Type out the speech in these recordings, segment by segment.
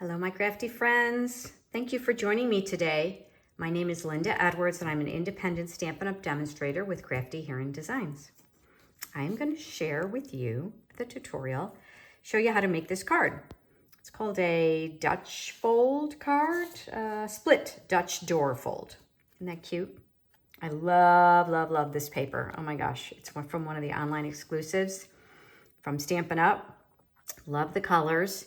Hello, my crafty friends. Thank you for joining me today. My name is Linda Edwards, and I'm an independent Stampin' Up! Demonstrator with Crafty Heron Designs. I am going to share with you the tutorial, show you how to make this card. It's called a Dutch fold card, split Dutch door fold. Isn't that cute? I love this paper. Oh my gosh, it's from one of the online exclusives from Stampin' Up! Love the colors.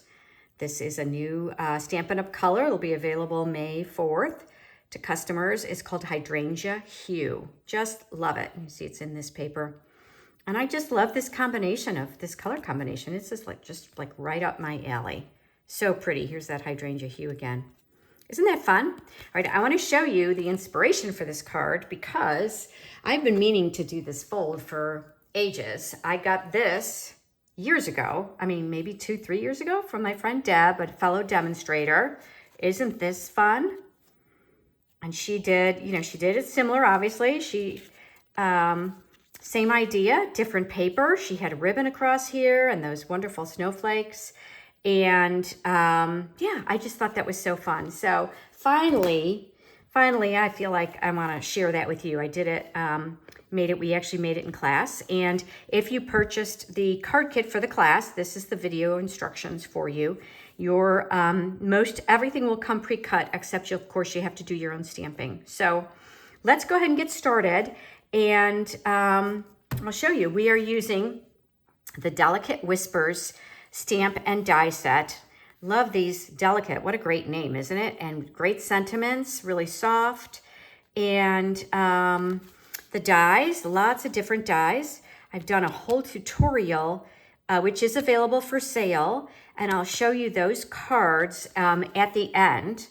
This is a new Stampin' Up! Color. It'll be available May 4th to customers. It's called Hydrangea Hue. Just love it. You see it's in this paper. And I just love this combination of this color combination. It's just like right up my alley. So pretty. Here's that Hydrangea Hue again. Isn't that fun? All right, I want to show you the inspiration for this card because I've been meaning to do this fold for ages. I got this years ago, I mean, maybe 2-3 years ago from my friend Deb, a fellow demonstrator. Isn't this fun? And she did it similar, obviously. Same idea, different paper. She had a ribbon across here and those wonderful snowflakes. And yeah, I just thought that was so fun. So finally, I feel like I want to share that with you. I did it, we actually made it in class. And if you purchased the card kit for the class, this is the video instructions for you. Your everything will come pre-cut, except of course you have to do your own stamping. So let's go ahead and get started. And I'll show you. We are using the Delicate Whispers stamp and die set. Love these. Delicate, what a great name, isn't it? And great sentiments, really soft. And the dies, lots of different dies. I've done a whole tutorial, which is available for sale, and I'll show you those cards at the end.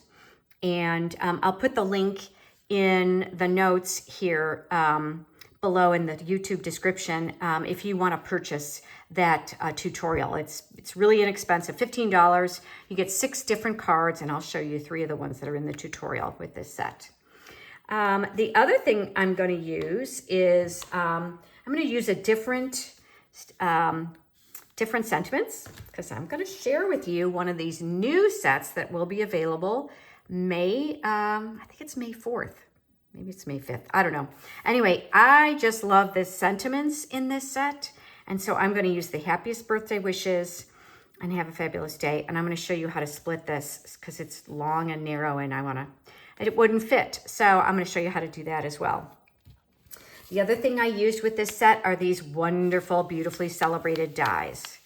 And I'll put the link in the notes here below in the YouTube description if you want to purchase that tutorial. It's really inexpensive, $15. You get 6 different cards, and I'll show you 3 of the ones that are in the tutorial with this set. The other thing I'm going to use is I'm going to use a different sentiments, because I'm going to share with you one of these new sets that will be available I think it's May 4th. Maybe it's May 5th. I don't know. Anyway, I just love the sentiments in this set. And so I'm going to use the happiest birthday wishes and have a fabulous day. And I'm going to show you how to split this because it's long and narrow and it wouldn't fit. So I'm going to show you how to do that as well. The other thing I used with this set are these wonderful, beautifully celebrated dies.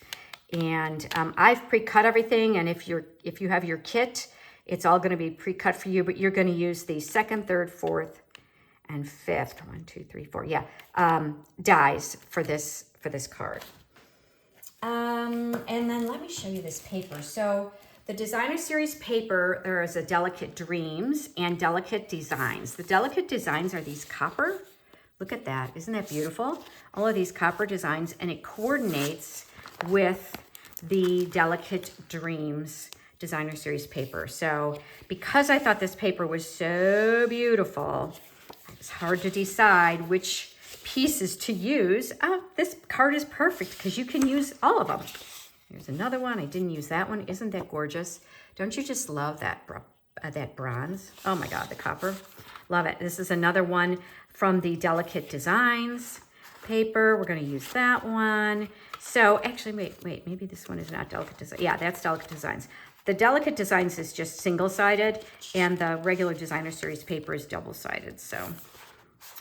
And I've pre-cut everything. And if you have your kit, it's all going to be pre-cut for you, but you're going to use the 2nd, 3rd, 4th, and 5th. 1, 2, 3, 4. Yeah, dies for this card. And then let me show you this paper. So the Designer Series paper, there is a Delicate Dreams and Delicate Designs. The Delicate Designs are these copper. Look at that. Isn't that beautiful? All of these copper designs, and it coordinates with the Delicate Dreams Designer Series paper. So because I thought this paper was so beautiful, it's hard to decide which pieces to use. This card is perfect because you can use all of them. Here's another one. I didn't use that one. Isn't that gorgeous? Don't you just love that bronze? Oh my God, the copper. Love it. This is another one from the Delicate Designs paper. We're going to use that one. So actually, wait, maybe this one is not Delicate Design. Yeah, that's Delicate Designs. The Delicate Designs is just single-sided, and the regular Designer Series paper is double-sided. So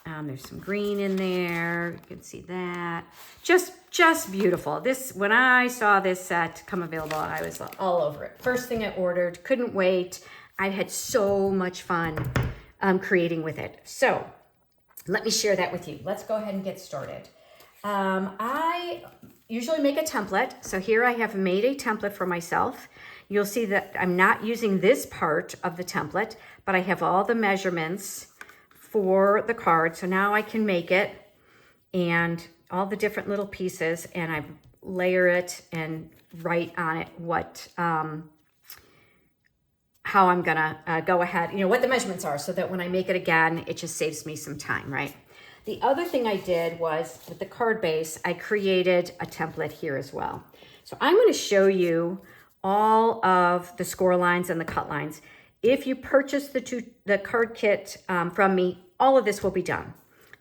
there's some green in there. You can see that. Just beautiful. When I saw this set come available, I was all over it. First thing I ordered, couldn't wait. I had so much fun creating with it. So let me share that with you. Let's go ahead and get started. I usually make a template. So here I have made a template for myself. You'll see that I'm not using this part of the template, but I have all the measurements for the card. So now I can make it and all the different little pieces, and I layer it and write on it how I'm gonna go ahead, what the measurements are, so that when I make it again, it just saves me some time, right? The other thing I did was with the card base, I created a template here as well. So I'm going to show you all of the score lines and the cut lines. If you purchase the card kit from me, all of this will be done.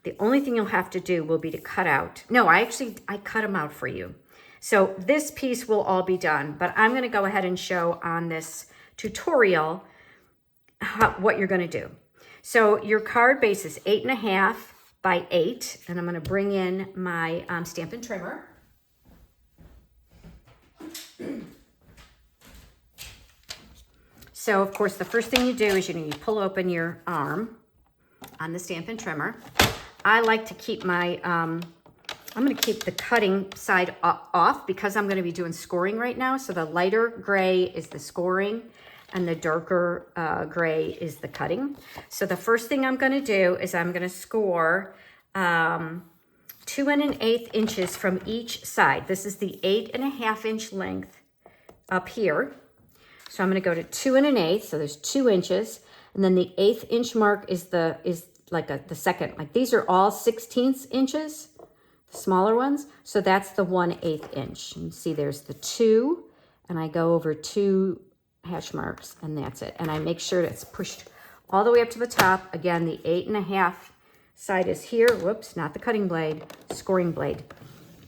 The only thing you'll have to do will be to cut out. No, I cut them out for you. So this piece will all be done, but I'm gonna go ahead and show on this tutorial what you're gonna do. So your card base is 8.5 by 8, and I'm gonna bring in my Stampin' Trimmer. So of course, the first thing you do is you pull open your arm on the Stampin' Trimmer. I like to keep my, I'm gonna keep the cutting side off because I'm gonna be doing scoring right now. So the lighter gray is the scoring and the darker gray is the cutting. So the first thing I'm gonna do is I'm gonna score 2 1/8 inches from each side. This is the 8.5 inch length up here. So I'm gonna go to 2 1/8, so there's 2 inches. And then the 1/8 inch mark is like the second, like these are all 1/16 inches, the smaller ones. So that's the 1/8 inch. You see there's the 2, and I go over 2 hash marks, and that's it. And I make sure it's pushed all the way up to the top. Again, the 8.5 side is here. Whoops, not the cutting blade, scoring blade.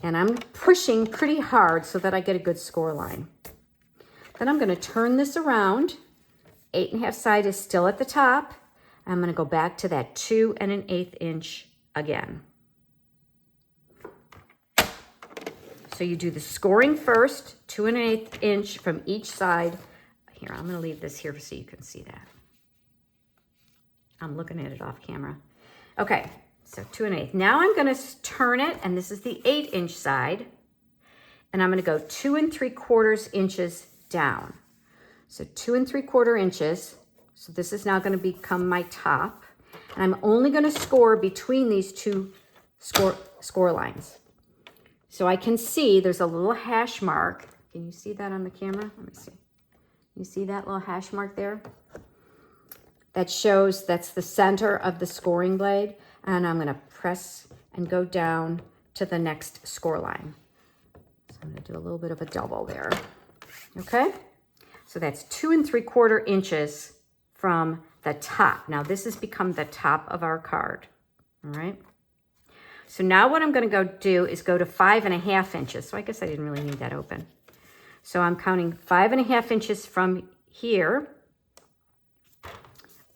And I'm pushing pretty hard so that I get a good score line. Then I'm gonna turn this around. 8.5 side is still at the top. I'm gonna go back to that 2 1/8 inch again. So you do the scoring first, 2 1/8 inch from each side. Here, I'm gonna leave this here so you can see that. I'm looking at it off camera. Okay, so 2 1/8. Now I'm gonna turn it, and this is the 8 inch side, and I'm gonna go 2 3/4 inches down. So 2 3/4 inches. So this is now gonna become my top, and I'm only gonna score between these two score lines. So I can see there's a little hash mark. Can you see that on the camera? Let me see. You see that little hash mark there? That shows that's the center of the scoring blade. And I'm gonna press and go down to the next score line. So I'm gonna do a little bit of a double there. Okay? So that's 2 3/4 inches from the top. Now this has become the top of our card. All right? So now what I'm gonna go do is go to 5.5 inches. So I guess I didn't really need that open. So I'm counting 5.5 inches from here.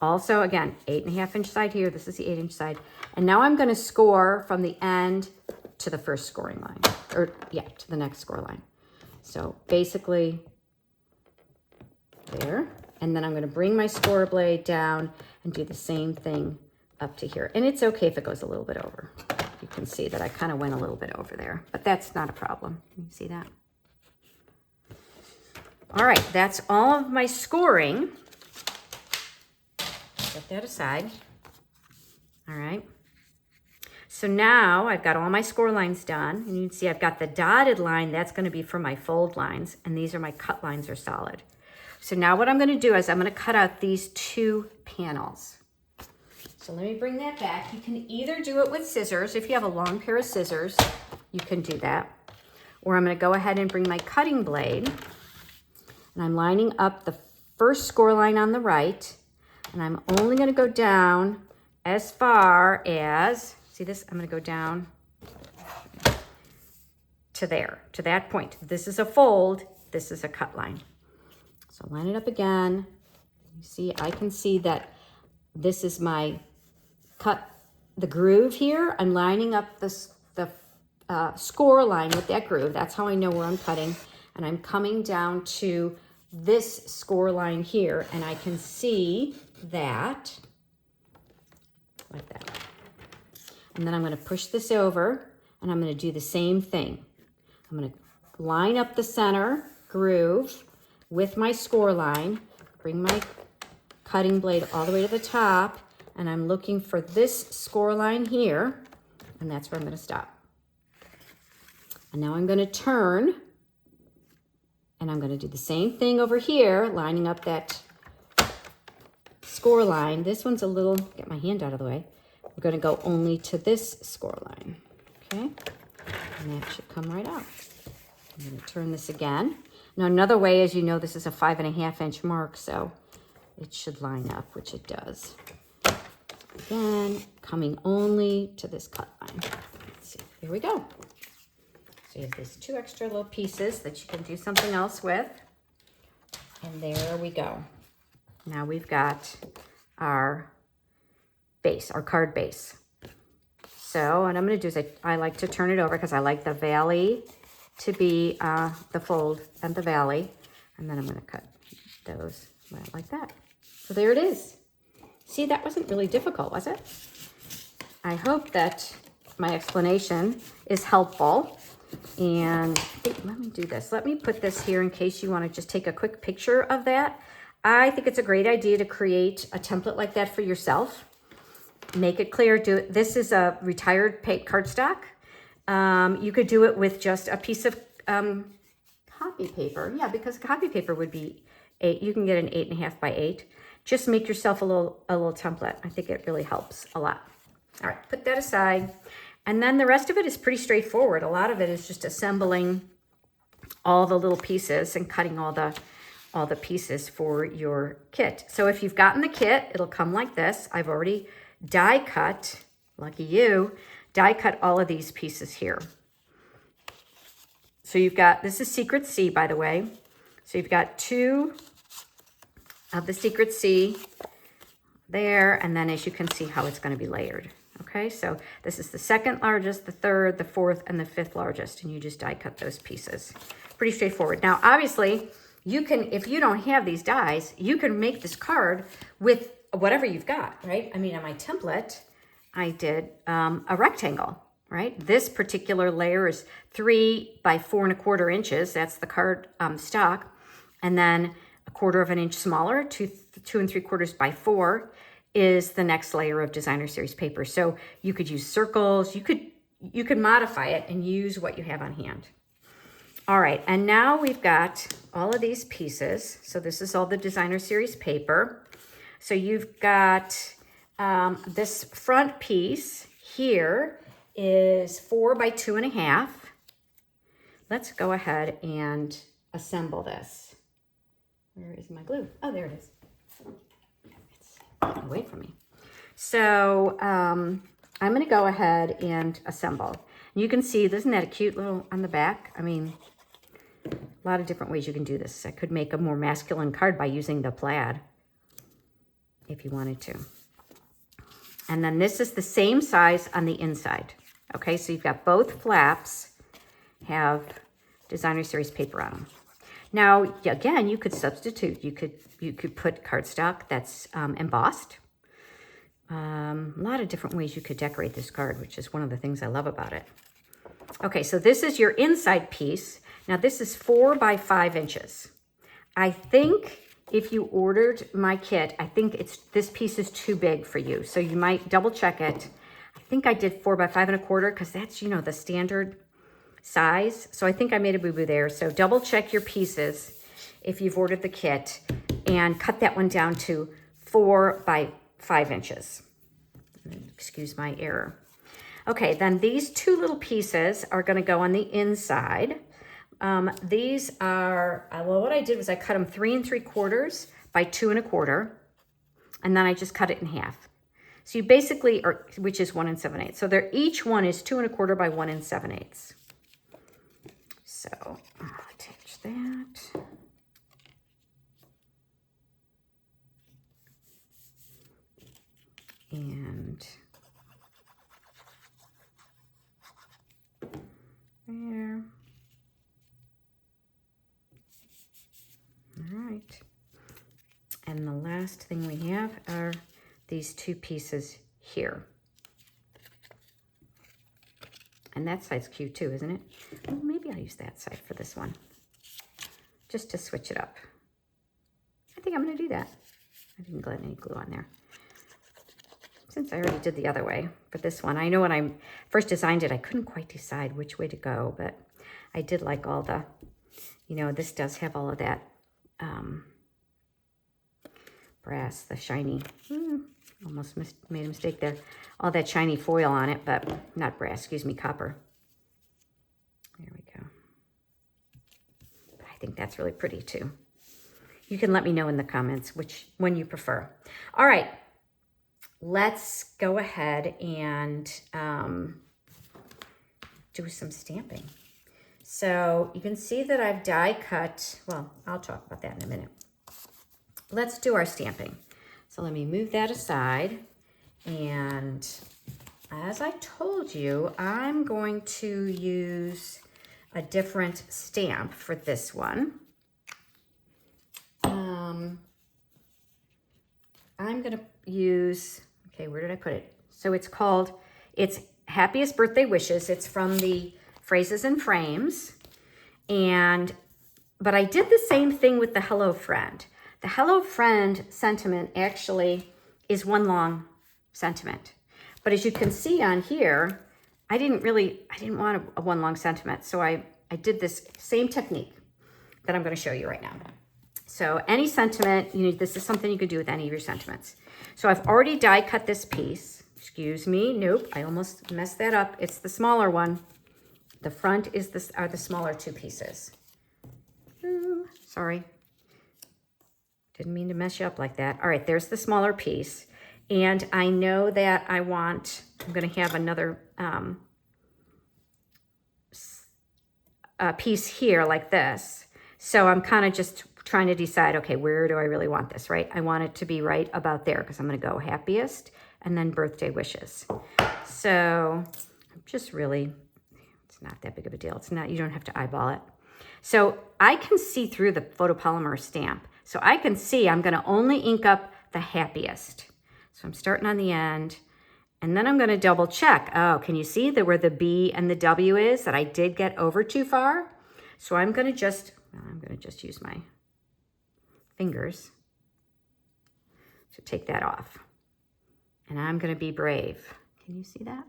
Also, again, 8.5 inch side here. This is the 8 inch side. And now I'm gonna score from the end to the first scoring line, or yeah, to the next score line. So basically there. And then I'm gonna bring my score blade down and do the same thing up to here. And it's okay if it goes a little bit over. You can see that I kind of went a little bit over there, but that's not a problem. Can you see that? All right, that's all of my scoring. Set that aside. All right. So now I've got all my score lines done. And you can see I've got the dotted line. That's going to be for my fold lines. And these are my cut lines are solid. So now what I'm going to do is I'm going to cut out these 2 panels. So let me bring that back. You can either do it with scissors. If you have a long pair of scissors, you can do that. Or I'm going to go ahead and bring my cutting blade. And I'm lining up the first score line on the right. And I'm only going to go down as far as, see this? I'm going to go down to there, to that point. This is a fold. This is a cut line. So line it up again. You see, I can see that this is my cut, the groove here. I'm lining up the score line with that groove. That's how I know where I'm cutting. And I'm coming down to this score line here, and I can see that, like that. And then I'm gonna push this over, and I'm gonna do the same thing. I'm gonna line up the center groove with my score line, bring my cutting blade all the way to the top, and I'm looking for this score line here, and that's where I'm gonna stop. And now I'm gonna turn, and I'm gonna do the same thing over here, lining up that score line. This one's a little, get my hand out of the way. We're gonna go only to this score line, okay? And that should come right out. I'm gonna turn this again. Now, another way, as you know, this is a 5.5 inch mark, so it should line up, which it does. Again, coming only to this cut line. Let's see, here we go. So you have these 2 extra little pieces that you can do something else with. And there we go. Now we've got our base, our card base. So what I'm going to do is I like to turn it over because I like the valley to be the fold and the valley. And then I'm going to cut those right like that. So there it is. See, that wasn't really difficult, was it? I hope that my explanation is helpful. And let me do this. Let me put this here in case you want to just take a quick picture of that. I think it's a great idea to create a template like that for yourself. Make it clear. This is a retired cardstock. You could do it with just a piece of copy paper. Yeah, because copy paper would be 8. You can get an 8.5 by 8. Just make yourself a little template. I think it really helps a lot. All right, put that aside. And then the rest of it is pretty straightforward. A lot of it is just assembling all the little pieces and cutting all the pieces for your kit. So if you've gotten the kit, it'll come like this. I've already die cut, lucky you, die cut all of these pieces here. So you've got, this is Secret C, by the way. So you've got 2 of the Secret C there, and then as you can see how it's going to be layered. Okay, so this is the 2nd largest, the 3rd, the 4th, and the 5th largest, and you just die cut those pieces. Pretty straightforward. Now, obviously, you can, if you don't have these dies, you can make this card with whatever you've got, right? I mean, on my template, I did a rectangle, right? This particular layer is 3 by 4.25 inches. That's the card stock. And then 1/4 inch smaller, 2 3/4 by 4 is the next layer of designer series paper. So you could use circles, you could modify it and use what you have on hand. All right, and now we've got all of these pieces. So this is all the designer series paper. So you've got this front piece here is 4 by 2.5. Let's go ahead and assemble this. Where is my glue? Oh, there it is. It's getting away from me. So I'm going to go ahead and assemble. You can see, isn't that a cute little on the back? I mean, a lot of different ways you can do this. I could make a more masculine card by using the plaid if you wanted to. And then this is the same size on the inside. Okay, so you've got both flaps have designer series paper on them. Now, again, you could substitute. You could put cardstock that's embossed. A lot of different ways you could decorate this card, which is one of the things I love about it. Okay, so this is your inside piece. Now, this is 4 by 5 inches. I think if you ordered my kit, I think this piece is too big for you. So you might double check it. I think I did 4 by 5.25 because that's, you know, the standard size. So I think I made a boo-boo there. So double check your pieces if you've ordered the kit and cut that one down to 4 by 5 inches. Excuse my error. Okay, then these 2 little pieces are going to go on the inside. These are, well, what I did was I cut them 3 3/4 by 2 1/4, and then I just cut it in half. So you basically, which is 1 7/8. So each one is 2 1/4 by 1 7/8. So I'll attach that. And there. All right. And the last thing we have are these 2 pieces here. And that side's cute too, isn't it? Well, maybe I'll use that side for this one, just to switch it up. I think I'm going to do that. I didn't glue any glue on there, since I already did the other way for this one. I know when I first designed it, I couldn't quite decide which way to go, but I did like all the, you know, this does have all of that brass, the shiny, almost made a mistake there, all that shiny foil on it, but not brass, excuse me, copper. There we go. But I think that's really pretty too. You can let me know in the comments which one you prefer. All right, let's go ahead and do some stamping. So you can see that I've die cut. Well, I'll talk about that in a minute. Let's do our stamping. So let me move that aside. And as I told you, I'm going to use a different stamp for this one. I'm going to use, okay, where did I put it? So it's Happiest Birthday Wishes. It's from the Phrases and Frames. But I did the same thing with the Hello Friend. The Hello Friend sentiment actually is one long sentiment. But as you can see on here, I didn't want a one long sentiment. So I did this same technique that I'm going to show you right now. So any sentiment, this is something you could do with any of your sentiments. So I've already die cut this piece. Excuse me. Nope. I almost messed that up. It's the smaller one. The front are the smaller two pieces. Ooh, sorry. Didn't mean to mess you up like that. All right, there's the smaller piece. And I know that I'm going to have another piece here like this. So I'm kind of just trying to decide, okay, where do I really want this, right? I want it to be right about there because I'm going to go happiest and then birthday wishes. So I'm just really, it's not that big of a deal. It's not, you don't have to eyeball it. So I can see through the photopolymer stamp. So I can see I'm going to only ink up the happiest. So I'm starting on the end, and then I'm going to double check. Oh, can you see where the B and the W is that I did get over too far? So I'm going to just use my fingers to take that off. And I'm going to be brave. Can you see that?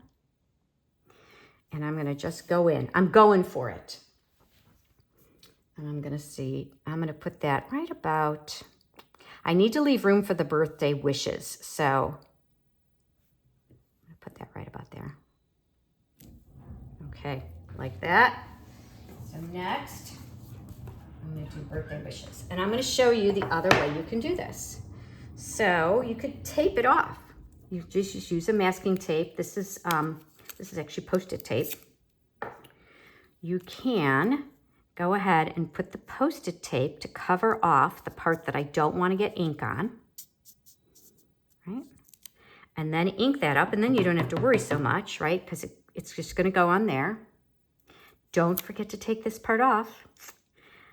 And I'm going to just go in. I'm going for it. And I'm going to put that right about, I need to leave room for the birthday wishes. So I'm going to put that right about there. Okay, like that. So next, I'm going to do birthday wishes. And I'm going to show you the other way you can do this. So you could tape it off. You just use a masking tape. This is actually Post-it tape. You can go ahead and put the Post-it tape to cover off the part that I don't want to get ink on, right? And then ink that up, and then you don't have to worry so much, right? Because it's just going to go on there. Don't forget to take this part off.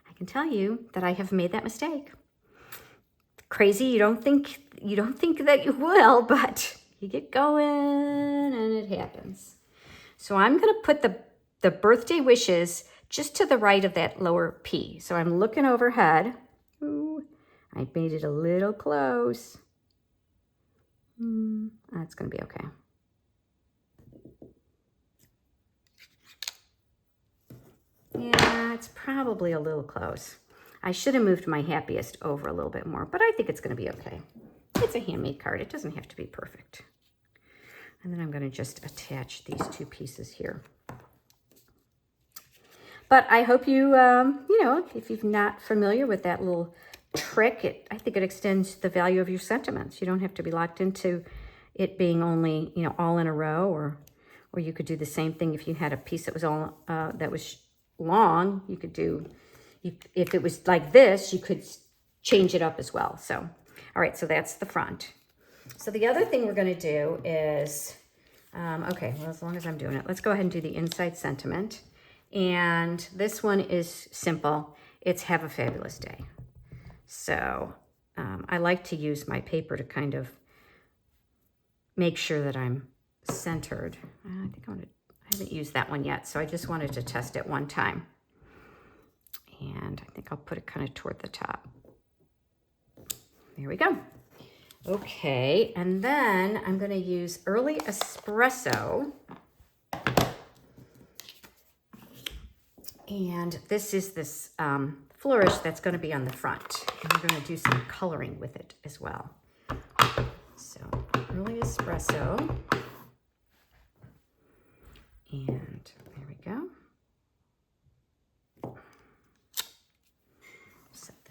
I can tell you that I have made that mistake. Crazy, you don't think that you will, but you get going and it happens. So I'm going to put the birthday wishes just to the right of that lower P. So I'm looking overhead. Ooh, I made it a little close. That's going to be okay. Yeah, it's probably a little close. I should have moved my happiest over a little bit more, but I think it's going to be okay. It's a handmade card. It doesn't have to be perfect. And then I'm going to just attach these two pieces here. But I hope you, if you're not familiar with that little trick, I think it extends the value of your sentiments. You don't have to be locked into it being only, all in a row, or you could do the same thing if you had a piece that was all that was long. You could do, if it was like this, you could change it up as well. So, all right, so that's the front. So the other thing we're going to do is, okay, well, as long as I'm doing it, let's go ahead and do the inside sentiment. And this one is simple. It's have a fabulous day. So I like to use my paper to kind of make sure that I'm centered. I haven't used that one yet, so I just wanted to test it one time. And I think I'll put it kind of toward the top. There we go. Okay, and then I'm going to use Early Espresso. And this is this flourish that's going to be on the front. And we're going to do some coloring with it as well. So, Early Espresso. And there we go.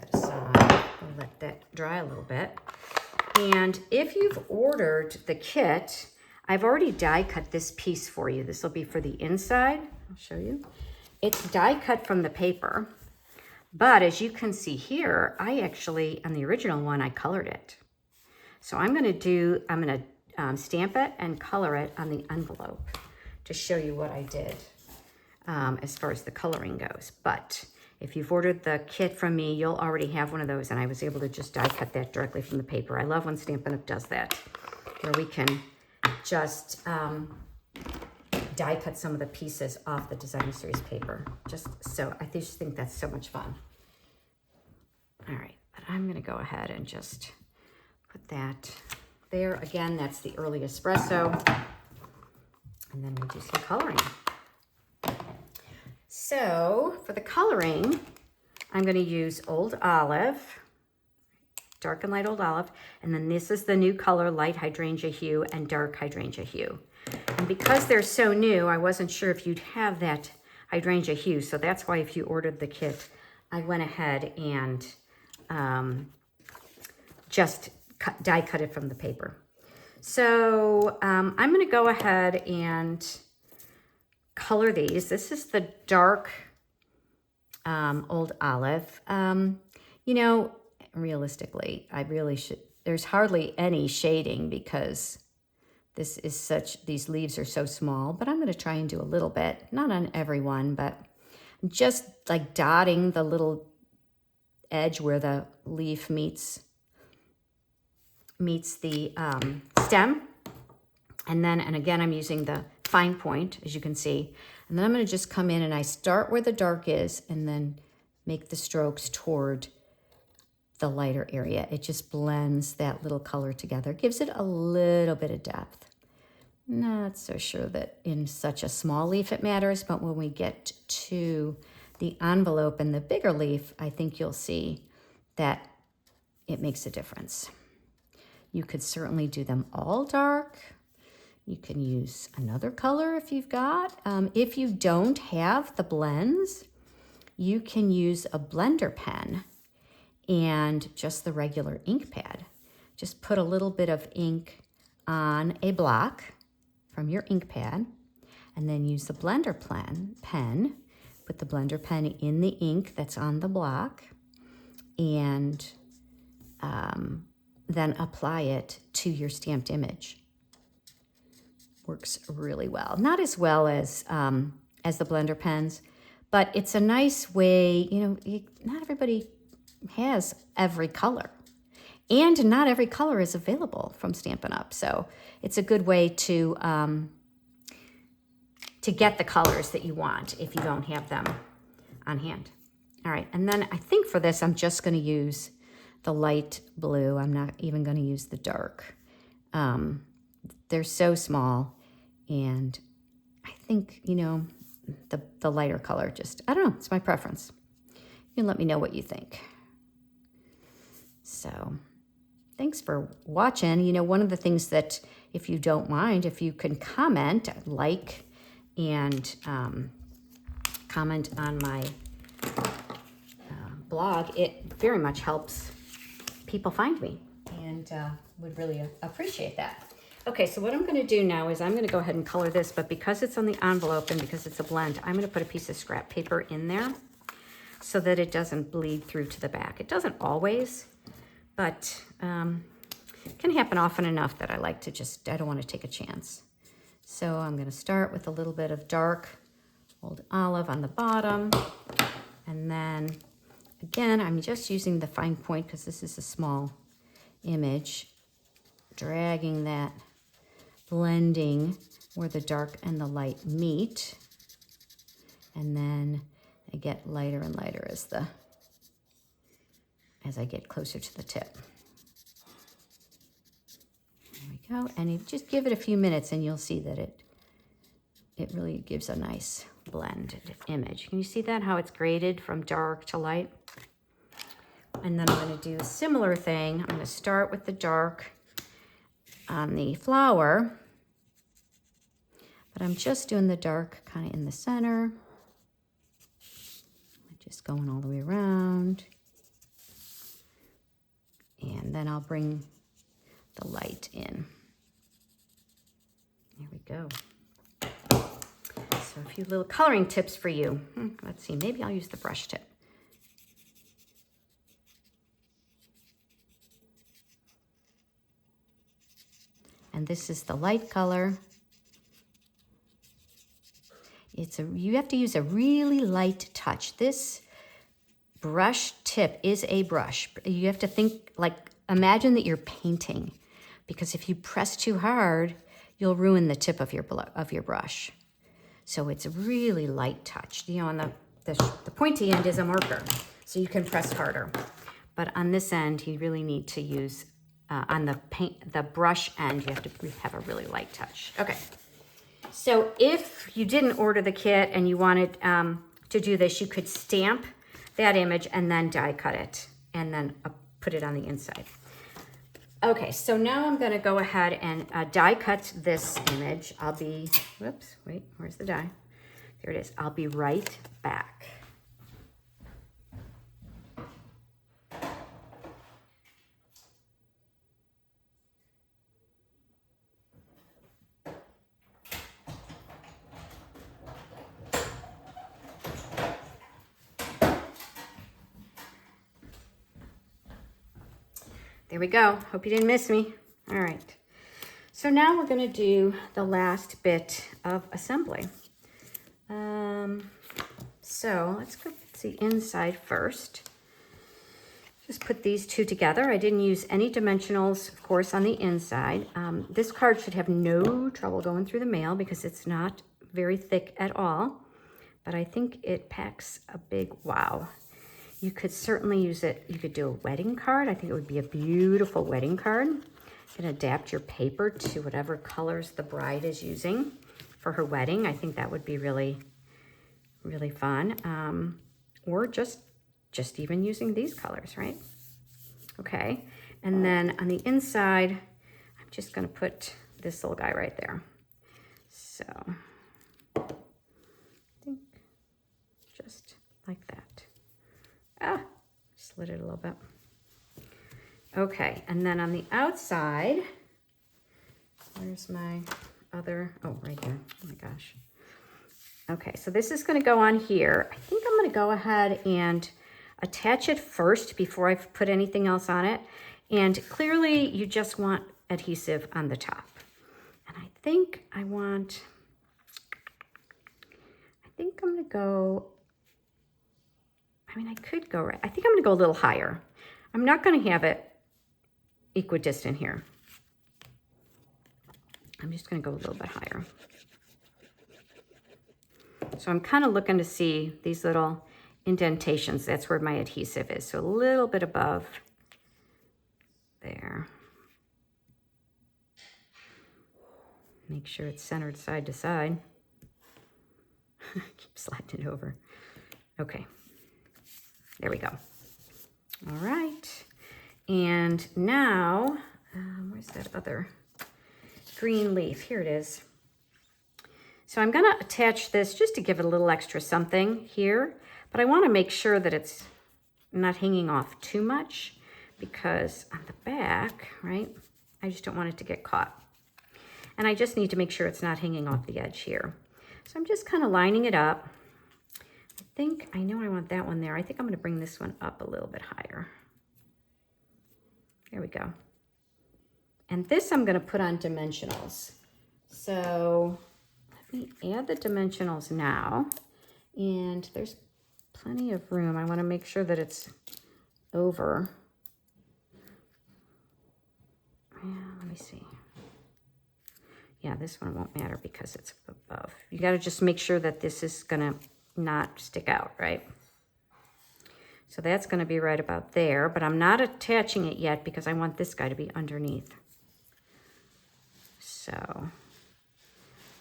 that aside. We'll let that dry a little bit. And if you've ordered the kit, I've already die cut this piece for you. This will be for the inside. I'll show you. It's die cut from the paper, but as you can see here, I actually, on the original one, I colored it. So I'm gonna stamp it and color it on the envelope to show you what I did as far as the coloring goes. But if you've ordered the kit from me, you'll already have one of those, and I was able to just die cut that directly from the paper. I love when Stampin' Up! Does that, where we can just die cut some of the pieces off the design series paper. I just think that's so much fun. All right, but I'm gonna go ahead and just put that there. Again, that's the early espresso. And then we'll do some coloring. So for the coloring, I'm gonna use Old Olive, dark and light Old Olive, and then this is the new color, light hydrangea hue and dark hydrangea hue. And because they're so new, I wasn't sure if you'd have that hydrangea hue, so that's why if you ordered the kit, I went ahead and just die cut it from the paper. So I'm gonna go ahead and color these. This is the dark Old Olive. You know, realistically, I really should, there's hardly any shading because this is these leaves are so small, but I'm gonna try and do a little bit, not on every one, but just like dotting the little edge where the leaf meets the stem. And again, I'm using the fine point, as you can see. And then I'm gonna just come in and I start where the dark is and then make the strokes toward the lighter area. It just blends that little color together, gives it a little bit of depth. Not so sure that in such a small leaf it matters, but when we get to the envelope and the bigger leaf, I think you'll see that it makes a difference. You could certainly do them all dark. You can use another color if you've got. If you don't have the blends, you can use a blender pen and just the regular ink pad. Just put a little bit of ink on a block from your ink pad and then use the blender pen. Put the blender pen in the ink that's on the block and then apply it to your stamped image. Works really well. Not as well as the blender pens, but it's a nice way, you know, not everybody has every color. And not every color is available from Stampin' Up! So it's a good way to get the colors that you want if you don't have them on hand. All right, and then I think for this, I'm just gonna use the light blue. I'm not even gonna use the dark. They're so small, and I think, you know, the lighter color just, I don't know, it's my preference. You can let me know what you think. So thanks for watching. You know, one of the things that, if you don't mind, if you can comment, like, and comment on my blog, it very much helps people find me, and would really appreciate that. Okay, so what I'm gonna do now is I'm gonna go ahead and color this, but because it's on the envelope and because it's a blend, I'm gonna put a piece of scrap paper in there so that it doesn't bleed through to the back. It doesn't always, but it can happen often enough that I like to just, I don't wanna take a chance. So I'm gonna start with a little bit of dark Old Olive on the bottom, and then again, I'm just using the fine point because this is a small image, dragging that, blending where the dark and the light meet. And then I get lighter and lighter as I get closer to the tip. There we go. And you just give it a few minutes and you'll see that it really gives a nice blended image. Can you see that, how it's graded from dark to light? And then I'm going to do a similar thing. I'm going to start with the dark on the flower, but I'm just doing the dark kind of in the center. Just going all the way around. and then I'll bring the light in. There we go. So a few little coloring tips for you. Let's see, maybe I'll use the brush tip. And this is the light color. You have to use a really light touch. This brush tip is a brush. You have to think, like, imagine that you're painting, because if you press too hard, you'll ruin the tip of your brush. So it's a really light touch. You know, on the pointy end is a marker, so you can press harder. But on this end, you really need to use, on the brush end, you have to have a really light touch. Okay. So if you didn't order the kit and you wanted to do this, you could stamp that image and then die cut it and then put it on the inside. Okay, so now I'm going to go ahead and die cut this image. Whoops, wait, where's the die? There it is. I'll be right back. There we go. Hope you didn't miss me. All right. So now we're going to do the last bit of assembly. So let's go see inside first. Just put these two together. I didn't use any dimensionals, of course, on the inside. This card should have no trouble going through the mail because it's not very thick at all. But I think it packs a big wow. You could certainly use it. You could do a wedding card. I think it would be a beautiful wedding card. You can adapt your paper to whatever colors the bride is using for her wedding. I think that would be really, really fun. Or just even using these colors, right? Okay. And then on the inside, I'm just going to put this little guy right there. So I think just like that. Slid it a little bit. Okay, and then on the outside, where's my other, oh, right here, oh my gosh. Okay, so this is gonna go on here. I think I'm gonna go ahead and attach it first before I put anything else on it. And clearly you just want adhesive on the top. And I think I'm gonna go, I could go right. I think I'm going to go a little higher. I'm not going to have it equidistant here. I'm just going to go a little bit higher. So I'm kind of looking to see these little indentations. That's where my adhesive is. So a little bit above there. Make sure it's centered side to side. Keep sliding it over. Okay. There we go. All right. And now, where's that other green leaf? Here it is. So I'm going to attach this just to give it a little extra something here, but I want to make sure that it's not hanging off too much because on the back, right, I just don't want it to get caught. And I just need to make sure it's not hanging off the edge here. So I'm just kind of lining it up. I know I want that one there. I think I'm going to bring this one up a little bit higher. There we go. And this I'm going to put on dimensionals. So let me add the dimensionals now. And there's plenty of room. I want to make sure that it's over. Yeah, let me see. Yeah, this one won't matter because it's above. You got to just make sure that this is going to not stick out, right? So that's going to be right about there, but I'm not attaching it yet because I want this guy to be underneath. So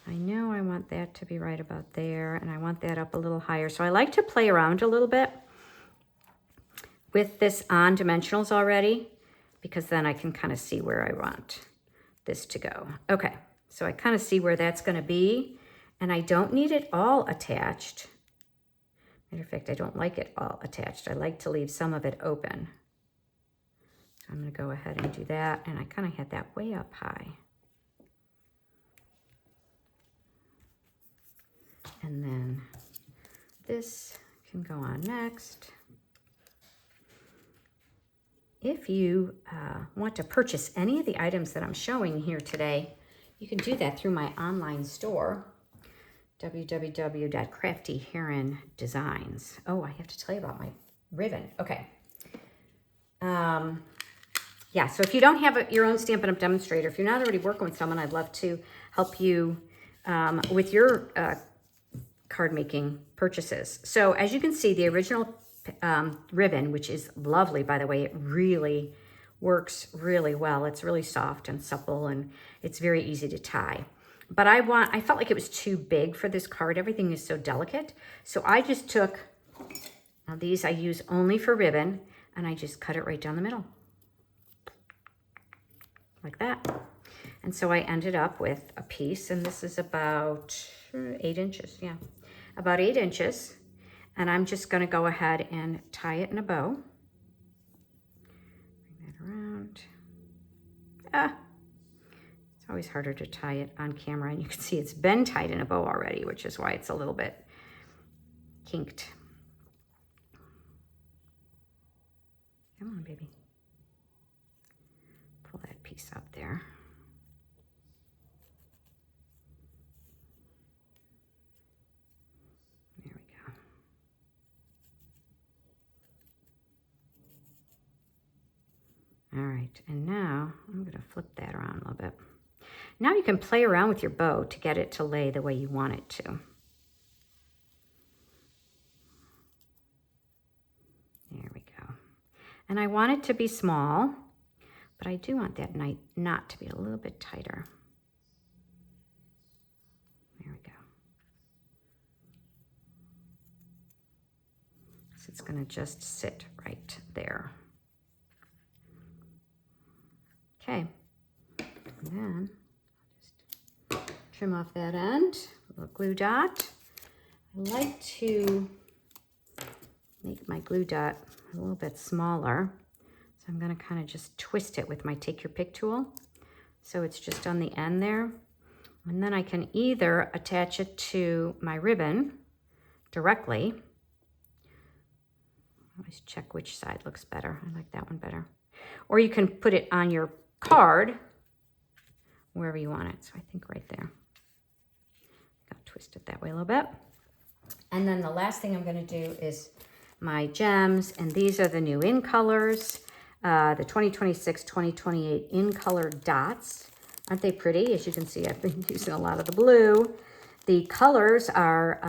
I know I want that to be right about there, and I want that up a little higher. So I like to play around a little bit with this on dimensionals already because then I can kind of see where I want this to go. Okay, so I kind of see where that's going to be, and I don't need it all attached. Matter of fact, I don't like it all attached. I like to leave some of it open. So So I'm going to go ahead and do that. And I kind of had that way up high. And then this can go on next. If you want to purchase any of the items that I'm showing here today, you can do that through my online store, www.craftyherondesigns. Oh, I have to tell you about my ribbon. Okay. Yeah, so if you don't have your own Stampin' Up! Demonstrator, if you're not already working with someone, I'd love to help you with your card making purchases. So as you can see, the original ribbon, which is lovely, by the way, it really works really well. It's really soft and supple, and it's very easy to tie. But I felt like it was too big for this card. Everything is so delicate. So I just took, now these I use only for ribbon, and I just cut it right down the middle. Like that. And so I ended up with a piece, and this is about 8 inches. Yeah, about 8 inches. And I'm just going to go ahead and tie it in a bow. Bring that around. It's always harder to tie it on camera, and you can see it's been tied in a bow already, which is why it's a little bit kinked. Come on, baby. Pull that piece up there. There we go. All right, and now I'm going to flip that around a little bit. Now you can play around with your bow to get it to lay the way you want it to. There we go. And I want it to be small, but I do want that knot to be a little bit tighter. There we go. So it's going to just sit right there. Okay. And then I'll just trim off that end, a little glue dot. I like to make my glue dot a little bit smaller. So I'm going to kind of just twist it with my Take Your Pick tool. So it's just on the end there. And then I can either attach it to my ribbon directly. Always check which side looks better. I like that one better. Or you can put it on your card, wherever you want it. So I think right there. I'll twist it that way a little bit. And then the last thing I'm going to do is my gems, and these are the new in colors, the 2026-2028 in color dots. Aren't they pretty? As you can see, I've been using a lot of the blue. The colors are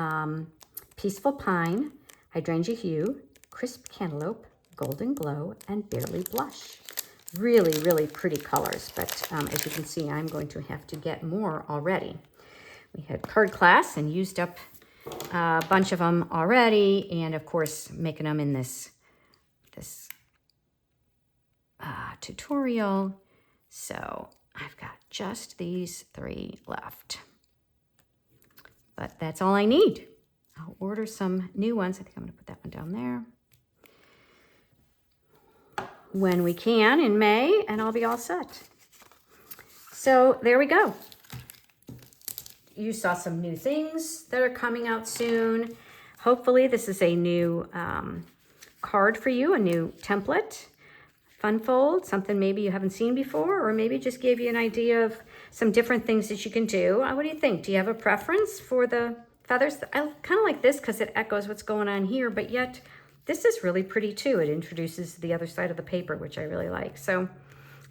Peaceful Pine, Hydrangea Hue, Crisp Cantaloupe, Golden Glow, and Barely Blush. Really, really pretty colors, but as you can see, I'm going to have to get more already. We had card class and used up a bunch of them already, and of course making them in this tutorial. So I've got just these 3 left, but that's all I need. I'll order some new ones. I think I'm going to put that one down there when we can in May, and I'll be all set. So there we go. You saw some new things that are coming out soon. Hopefully this is a new card for you, a new template, fun fold, something maybe you haven't seen before, or maybe just gave you an idea of some different things that you can do. What do you think? Do you have a preference for the feathers? I kind of like this because it echoes what's going on here, but yet this is really pretty too. It introduces the other side of the paper, which I really like. So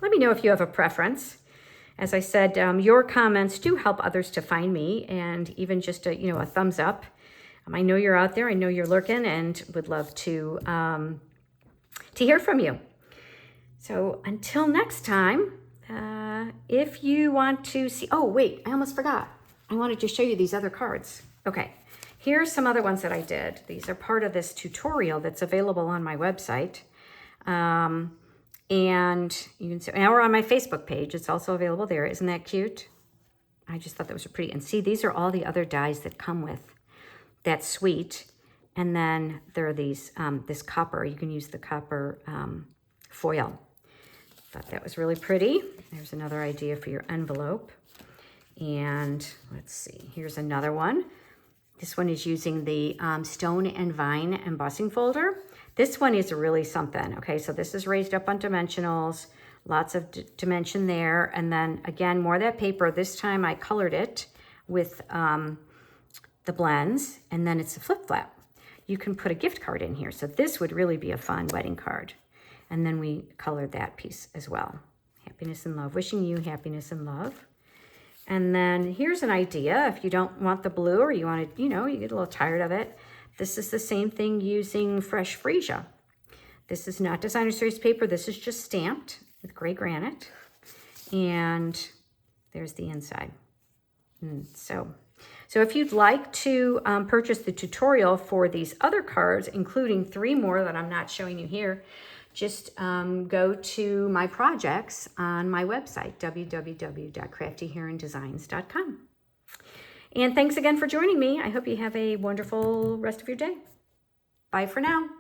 let me know if you have a preference. As I said, your comments do help others to find me, and even just a thumbs up. I know you're out there. I know you're lurking, and would love to hear from you. So until next time, if you want to see, oh wait, I almost forgot. I wanted to show you these other cards. Okay, here's some other ones that I did. These are part of this tutorial that's available on my website. And you can see, or on my Facebook page, it's also available there. Isn't that cute? I just thought that was pretty. And see, these are all the other dies that come with that suite. And then there are these, this copper. You can use the copper foil. Thought that was really pretty. There's another idea for your envelope. And let's see, here's another one. This one is using the Stone and Vine embossing folder. This one is really something. Okay, so this is raised up on dimensionals, lots of dimension there. And then again, more of that paper. This time I colored it with the blends, and then it's a flip flap. You can put a gift card in here. So this would really be a fun wedding card. And then we colored that piece as well. Happiness and love, wishing you happiness and love. And then here's an idea. If you don't want the blue, or you want to, you know, you get a little tired of it. This is the same thing using fresh freesia. This is not designer series paper. This is just stamped with gray granite. And there's the inside. So if you'd like to purchase the tutorial for these other cards, including 3 more that I'm not showing you here, just go to my projects on my website, www.craftyherondesigns.com. And thanks again for joining me. I hope you have a wonderful rest of your day. Bye for now.